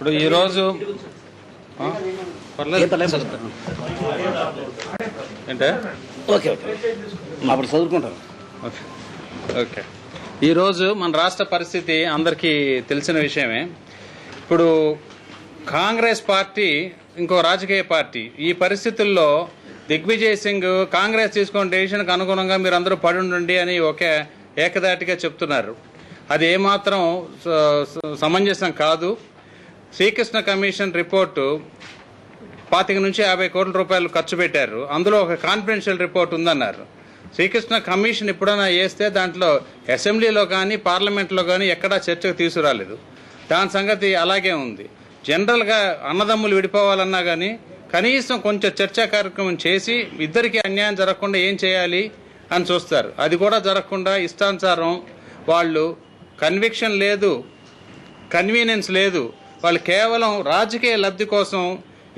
ఇప్పుడు ఈరోజు ఏంటే ఓకే ఓకే అప్పుడు చదువుకుంటాను. ఓకే ఓకే ఈరోజు మన రాష్ట్ర పరిస్థితి అందరికీ తెలిసిన విషయమే. ఇప్పుడు కాంగ్రెస్ పార్టీ ఇంకో రాజకీయ పార్టీ ఈ పరిస్థితుల్లో దిగ్విజయ్ సింగ్ కాంగ్రెస్ తీసుకున్న డెసిషన్కి అనుగుణంగా మీరు అందరూ పడి ఉండండి అని ఏకదాటిగా చెప్తున్నారు. అది ఏమాత్రం సమంజసం కాదు. శ్రీకృష్ణ కమిషన్ రిపోర్టు 25 నుంచి 50 కోట్ల రూపాయలు ఖర్చు పెట్టారు. అందులో ఒక కాన్ఫిడెన్షియల్ రిపోర్ట్ ఉందన్నారు. శ్రీకృష్ణ కమిషన్ ఎప్పుడైనా వేస్తే దాంట్లో అసెంబ్లీలో కానీ పార్లమెంట్లో కానీ ఎక్కడా చర్చకు తీసుకురాలేదు. దాని సంగతి అలాగే ఉంది. జనరల్గా అన్నదమ్ములు విడిపోవాలన్నా కానీ కనీసం కొంచెం చర్చా కార్యక్రమం చేసి ఇద్దరికి అన్యాయం జరగకుండా ఏం చేయాలి అని చూస్తారు. అది కూడా జరగకుండా ఇష్టానుసారం వాళ్ళు కన్విక్షన్ లేదు, కన్వీనియన్స్ లేదు. వాళ్ళు కేవలం రాజకీయ లబ్ధి కోసం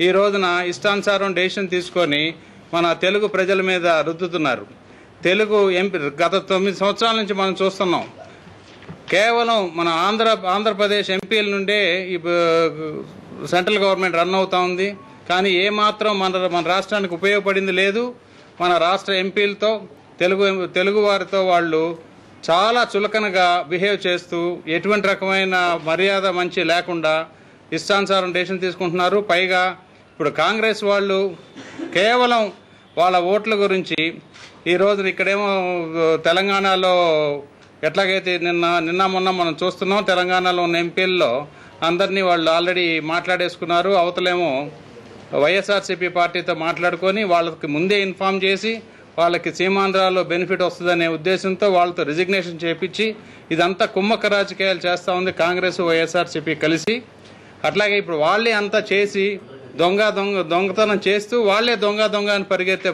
ఈ రోజున ఇష్టానుసారం డెసిషన్ తీసుకొని మన తెలుగు ప్రజల మీద రుద్దుతున్నారు. తెలుగు ఎంపీ గత 9 సంవత్సరాల నుంచి మనం చూస్తున్నాం. కేవలం మన ఆంధ్రప్రదేశ్ ఎంపీల నుండే ఈ సెంట్రల్ గవర్నమెంట్ రన్ అవుతా ఉంది. కానీ ఏమాత్రం మన రాష్ట్రానికి ఉపయోగపడింది లేదు. మన రాష్ట్ర ఎంపీలతో తెలుగు వారితో వాళ్ళు చాలా చులకనగా బిహేవ్ చేస్తూ ఎటువంటి రకమైన మర్యాద మంచి లేకుండా ఇష్టానుసారం డెసిషన్ తీసుకుంటున్నారు. పైగా ఇప్పుడు కాంగ్రెస్ వాళ్ళు కేవలం వాళ్ళ ఓట్ల గురించి ఈ రోజున ఇక్కడేమో తెలంగాణలో ఎట్లాగైతే నిన్న మొన్న మనం చూస్తున్నాం, తెలంగాణలో ఉన్న ఎంపీల్లో అందరినీ వాళ్ళు ఆల్రెడీ మాట్లాడేసుకున్నారు. అవతలేమో వైఎస్ఆర్సీపీ పార్టీతో మాట్లాడుకొని వాళ్ళకి ముందే ఇన్ఫామ్ చేసి వాళ్ళకి సీమాంధ్రాలో బెనిఫిట్ వస్తుందనే ఉద్దేశంతో వాళ్ళతో రిజిగ్నేషన్ చేపించి ఇదంతా కుమ్మక్క రాజకీయాలు చేస్తూ ఉంది కాంగ్రెస్ వైఎస్ఆర్సీపీ కలిసి. అట్లాగే ఇప్పుడు వాళ్ళే అంతా చేసి దొంగతనం చేస్తూ వాళ్ళే దొంగ అని పరిగెత్తే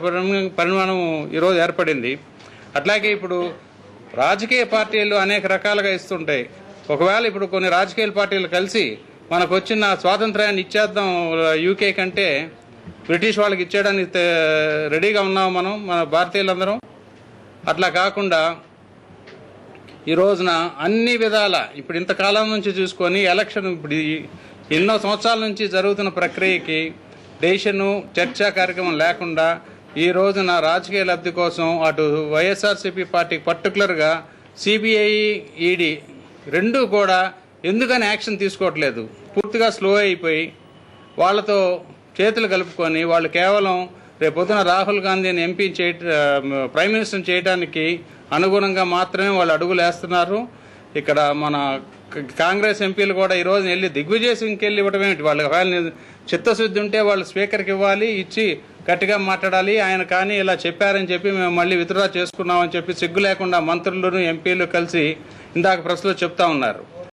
పరిమాణం ఈరోజు ఏర్పడింది. అట్లాగే ఇప్పుడు రాజకీయ పార్టీలు అనేక రకాలుగా ఇస్తుంటాయి. ఒకవేళ ఇప్పుడు కొన్ని రాజకీయ పార్టీలు కలిసి మనకు వచ్చిన స్వాతంత్ర్యాన్ని ఇచ్చేద్దాం యూకే కంటే బ్రిటిష్ వాళ్ళకి ఇచ్చేయడానికి రెడీగా ఉన్నాం మన భారతీయులందరం. అట్లా కాకుండా ఈ రోజున అన్ని విధాల ఇప్పుడు ఇంతకాలం నుంచి చూసుకొని ఎలక్షన్ ఇప్పుడు ఎన్నో సంవత్సరాల నుంచి జరుగుతున్న ప్రక్రియకి డెసిషను చర్చా కార్యక్రమం లేకుండా ఈ రోజున రాజకీయ లబ్ధి కోసం అటు వైఎస్ఆర్సీపీ పార్టీకి పర్టికులర్గా సిబిఐ ఈడీ రెండూ కూడా ఎందుకని యాక్షన్ తీసుకోవట్లేదు, పూర్తిగా స్లో అయిపోయి వాళ్ళతో చేతులు కలుపుకొని వాళ్ళు కేవలం రేపొద్దున రాహుల్ గాంధీని ప్రైమ్ మినిస్టర్ చేయడానికి అనుగుణంగా మాత్రమే వాళ్ళు అడుగులు వేస్తున్నారు. ఇక్కడ మన కాంగ్రెస్ ఎంపీలు కూడా ఈ రోజు వెళ్ళి దిగ్విజయ్ సింగ్కి వెళ్ళి ఇవ్వడం ఏమిటి? వాళ్ళు ఒకవేళ చిత్తశుద్ధి ఉంటే వాళ్ళు స్పీకర్కి ఇవ్వాలి, ఇచ్చి గట్టిగా మాట్లాడాలి. ఆయన కానీ ఇలా చెప్పారని చెప్పి మేము మళ్ళీ విత్డ్రా చేసుకున్నామని చెప్పి సిగ్గు లేకుండా మంత్రులను ఎంపీలు కలిసి ఇందాక ప్రెస్లో చెప్తా ఉన్నారు.